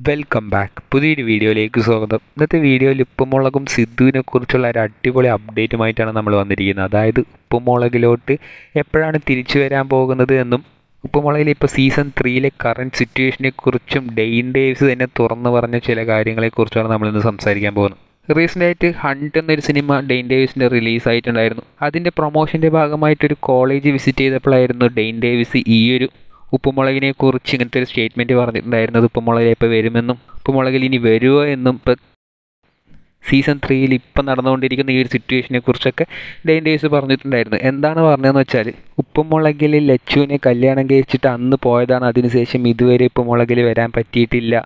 Welcome back. പുതിയൊരു വീഡിയോയിലേക്ക് സ്വാഗതം. ഇന്നത്തെ വീഡിയോയിൽ ഉപ്പുമുളകും സിദ്ധുവിനെ കുറിച്ചുള്ള ഒരു അടിപൊളി അപ്ഡേറ്റുമായിട്ടാണ് നമ്മൾ വന്നിരിക്കുന്നത്. അതായത് ഉപ്പുമുളകിലോട്ട് എപ്പോഴാണ് തിരിച്ചു വരാൻ പോകുന്നത് എന്നും ഉപ്പുമുളകിലെ ഇപ്പോൾ സീസൺ 3 കറൻറ്റ് സിറ്റുവേഷനെ കുറിച്ചും ഡെയിൻ ഡേയ്സ് തന്നെ തുറന്നു പറഞ്ഞ ചില കാര്യങ്ങളെക്കുറിച്ചാണ് നമ്മളിന്ന് സംസാരിക്കാൻ പോകുന്നത്. റീസെൻ്റായിട്ട് ഹണ്ട് എന്നൊരു സിനിമ ഡെയിൻ ഡേവിസിൻ്റെ റിലീസായിട്ടുണ്ടായിരുന്നു. അതിൻ്റെ പ്രൊമോഷൻ്റെ ഭാഗമായിട്ടൊരു കോളേജ് വിസിറ്റ് ചെയ്തപ്പോഴായിരുന്നു ഡെയിൻ ഡേവിസ് ഈ ഒരു ഉപ്പുമുളകിനെ കുറിച്ച് ഇങ്ങനത്തെ ഒരു സ്റ്റേറ്റ്മെൻറ്റ് പറഞ്ഞിട്ടുണ്ടായിരുന്നത്. ഉപ്പുമുളകിൽ ഇപ്പോൾ വരുമെന്നും ഉപ്പുമുളകിൽ ഇനി വരുമോ എന്നും ഇപ്പോൾ സീസൺ 3 ഇപ്പം നടന്നുകൊണ്ടിരിക്കുന്ന ഈ ഒരു സിറ്റുവേഷനെ കുറിച്ചൊക്കെ ഡെയിൻ ഡേയ്സ് പറഞ്ഞിട്ടുണ്ടായിരുന്നു. എന്താണ് പറഞ്ഞതെന്ന് വെച്ചാൽ, ഉപ്പുമുളകിൽ ലച്ചുവിനെ കല്യാണം കഴിച്ചിട്ട് അന്ന് പോയതാണ്. അതിനുശേഷം ഇതുവരെ ഉപ്പുമുളകിൽ വരാൻ പറ്റിയിട്ടില്ല.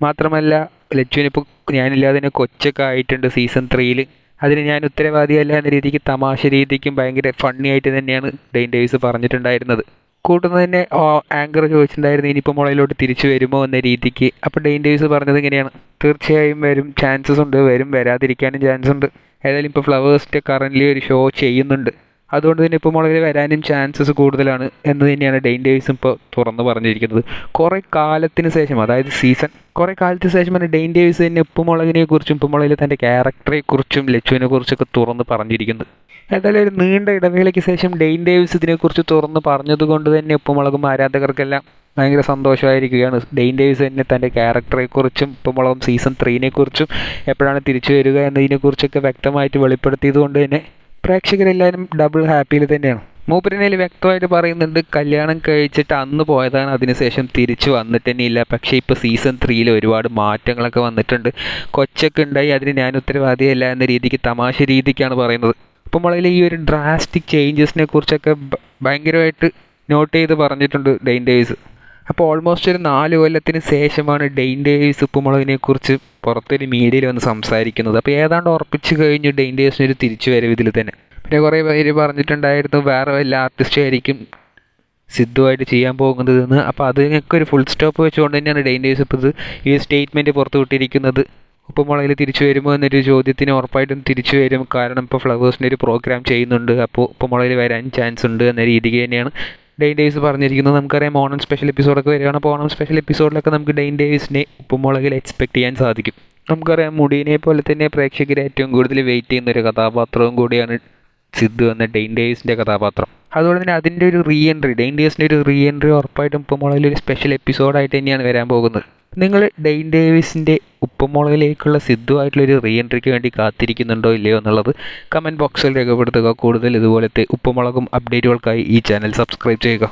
മാത്രമല്ല, ലച്ചുവിനിപ്പോൾ ഞാനില്ലാതെ തന്നെ കൊച്ചൊക്കെ ആയിട്ടുണ്ട് സീസൺ 3. അതിന് ഞാൻ ഉത്തരവാദിയല്ല എന്ന രീതിക്ക് തമാശ രീതിക്കും ഭയങ്കര ഫണ്ണി ആയിട്ട് തന്നെയാണ് ഡെയിൻ ഡേയ്സ് പറഞ്ഞിട്ടുണ്ടായിരുന്നത്. കൂട്ടുന്നത് തന്നെ ആങ്കർ ചോദിച്ചിട്ടുണ്ടായിരുന്നു ഇനിയിപ്പോൾ മുളയിലോട്ട് തിരിച്ചു വരുമോ എന്ന രീതിക്ക്. അപ്പോൾ ഡെയിൻ ഡേയ്സ് പറഞ്ഞത് ഇങ്ങനെയാണ്: തീർച്ചയായും വരും, ചാൻസസ് ഉണ്ട്, വരും, വരാതിരിക്കാനും ചാൻസ് ഉണ്ട്. ഏതായാലും ഇപ്പോൾ ഫ്ലവേഴ്സിൻ്റെ കറൻ്റ്ലി ഒരു ഷോ ചെയ്യുന്നുണ്ട്, അതുകൊണ്ട് തന്നെ ഇപ്പോൾ മുളകിൽ വരാനും ചാൻസസ് കൂടുതലാണ് എന്ന് തന്നെയാണ് ഡെയിൻ ഡേയ്സും ഇപ്പോൾ തുറന്ന് പറഞ്ഞിരിക്കുന്നത്. കുറേ കാലത്തിന് ശേഷം, അതായത് കുറേ കാലത്തിന് ശേഷമാണ് ഡെയിൻ ഡേയ്സ് തന്നെ ഉപ്പുമുളകിനെ കുറിച്ചും ഉപ്പുമുളകിലെ തൻ്റെ ക്യാരക്ടറെക്കുറിച്ചും ലച്ചുവിനെ കുറിച്ചൊക്കെ തുറന്ന് പറഞ്ഞിരിക്കുന്നത്. ഏതായാലും ഒരു നീണ്ട ഇടവേളയ്ക്ക് ശേഷം ഡെയിൻ ഡേവിസ് ഇതിനെക്കുറിച്ച് തുറന്ന് പറഞ്ഞതുകൊണ്ട് തന്നെ ഉപ്പുമുളകും ആരാധകർക്കെല്ലാം ഭയങ്കര സന്തോഷമായിരിക്കുകയാണ്. ഡെയിൻ ഡേവിസ് തന്നെ തൻ്റെ ക്യാരക്ടറെക്കുറിച്ചും ഉപ്പുമുളകും സീസൺ 3 എപ്പോഴാണ് തിരിച്ചു വരിക എന്നതിനെക്കുറിച്ചൊക്കെ വ്യക്തമായിട്ട് വെളിപ്പെടുത്തിയത് കൊണ്ട് തന്നെ പ്രേക്ഷകരെല്ലാവരും ഡബിൾ ഹാപ്പിയിൽ തന്നെയാണ്. മൂപ്പരിനേൽ വ്യക്തമായിട്ട് പറയുന്നുണ്ട്, കല്യാണം കഴിച്ചിട്ട് അന്ന് പോയതാണ്, അതിനുശേഷം തിരിച്ചു വന്നിട്ട് തന്നെ ഇല്ല. പക്ഷേ ഇപ്പോൾ സീസൺ 3 ഒരുപാട് മാറ്റങ്ങളൊക്കെ വന്നിട്ടുണ്ട്, കൊച്ചൊക്കെ ഉണ്ടായി, അതിന് ഞാൻ ഉത്തരവാദിയല്ല എന്ന രീതിക്ക് തമാശ രീതിക്കാണ് പറയുന്നത്. ഉപ്പുമുളകിലെ ഈ ഒരു ഡ്രാസ്റ്റിക് ചേഞ്ചസിനെ കുറിച്ചൊക്കെ ഭയങ്കരമായിട്ട് നോട്ട് ചെയ്ത് പറഞ്ഞിട്ടുണ്ട് ഡെയിൻ ഡേയ്സ്. അപ്പോൾ ഓൾമോസ്റ്റ് ഒരു 4 കൊല്ലത്തിന് ശേഷമാണ് ഡെയിൻ ഡേയ്സ് ഉപ്പുമുളകിനെ കുറിച്ച് പുറത്തൊരു മീഡിയയിൽ വന്ന് സംസാരിക്കുന്നത്. അപ്പോൾ ഏതാണ്ട് ഉറപ്പിച്ച് കഴിഞ്ഞു ഡെയിൻ ഡേയ്സിനൊരു തിരിച്ചു വരവ് ഇതിൽ തന്നെ. പിന്നെ കുറേ പേര് പറഞ്ഞിട്ടുണ്ടായിരുന്നു വേറെ വല്ല ആർട്ടിസ്റ്റ് ആയിരിക്കും സിദ്ധുവായിട്ട് ചെയ്യാൻ പോകുന്നതെന്ന്. അപ്പോൾ അതിനൊക്കെ ഒരു ഫുൾ സ്റ്റോപ്പ് വെച്ചുകൊണ്ട് തന്നെയാണ് ഡെയിൻ ഡേയ്സ് ഇപ്പോൾ ഈ സ്റ്റേറ്റ്മെൻറ്റ് പുറത്തു വിട്ടിരിക്കുന്നത്. ഉപ്പുമുളകിൽ തിരിച്ചു വരുമോ എന്നൊരു ചോദ്യത്തിന് ഉറപ്പായിട്ടും തിരിച്ചു വരും. കാരണം ഇപ്പോൾ ഫ്ലവേഴ്സിൻ്റെ ഒരു പ്രോഗ്രാം ചെയ്യുന്നുണ്ട്, അപ്പോൾ ഉപ്പുമുളകിൽ വരാൻ ചാൻസ് ഉണ്ട് എന്ന രീതിക്ക് തന്നെയാണ് ഡെയിൻ ഡേയ്സ് പറഞ്ഞിരിക്കുന്നത്. നമുക്കറിയാം ഓണം സ്പെഷ്യൽ എപ്പിസോഡൊക്കെ വരികയാണ്. അപ്പോൾ ഓണം സ്പെഷ്യൽ എപ്പിസോഡിലൊക്കെ നമുക്ക് ഡെയിൻ ഡേയ്സിനെ ഉപ്പുമുളകിൽ എക്സ്പെക്ട് ചെയ്യാൻ സാധിക്കും. നമുക്കറിയാം മുടിയിനെ പോലെ തന്നെ പ്രേക്ഷകർ ഏറ്റവും കൂടുതൽ വെയിറ്റ് ചെയ്യുന്ന ഒരു കഥാപാത്രവും കൂടിയാണ് സിദ്ധു എന്ന ഡെയിൻ ഡേയ്സിൻ്റെ കഥാപാത്രം. അതുകൊണ്ട് തന്നെ അതിൻ്റെ ഒരു ഡെയിൻ ഡേയ്സിൻ്റെ ഒരു റീ എൻട്രി ഉറപ്പായിട്ടും ഉപ്പുമുളകിൽ ഒരു സ്പെഷ്യൽ എപ്പിസോഡായിട്ട് തന്നെയാണ് വരാൻ പോകുന്നത്. നിങ്ങൾ ഡെയിൻ ഡേവിസിൻ്റെ ഉപ്പുമുളകിലേക്കുള്ള സിദ്ധുവായിട്ടുള്ളൊരു റീ എൻട്രിക്ക് വേണ്ടി കാത്തിരിക്കുന്നുണ്ടോ ഇല്ലയോ എന്നുള്ളത് കമൻറ്റ് ബോക്സിൽ രേഖപ്പെടുത്തുക. കൂടുതൽ ഇതുപോലത്തെ ഉപ്പുമുളകും അപ്ഡേറ്റുകൾക്കായി ഈ ചാനൽ സബ്സ്ക്രൈബ് ചെയ്യുക.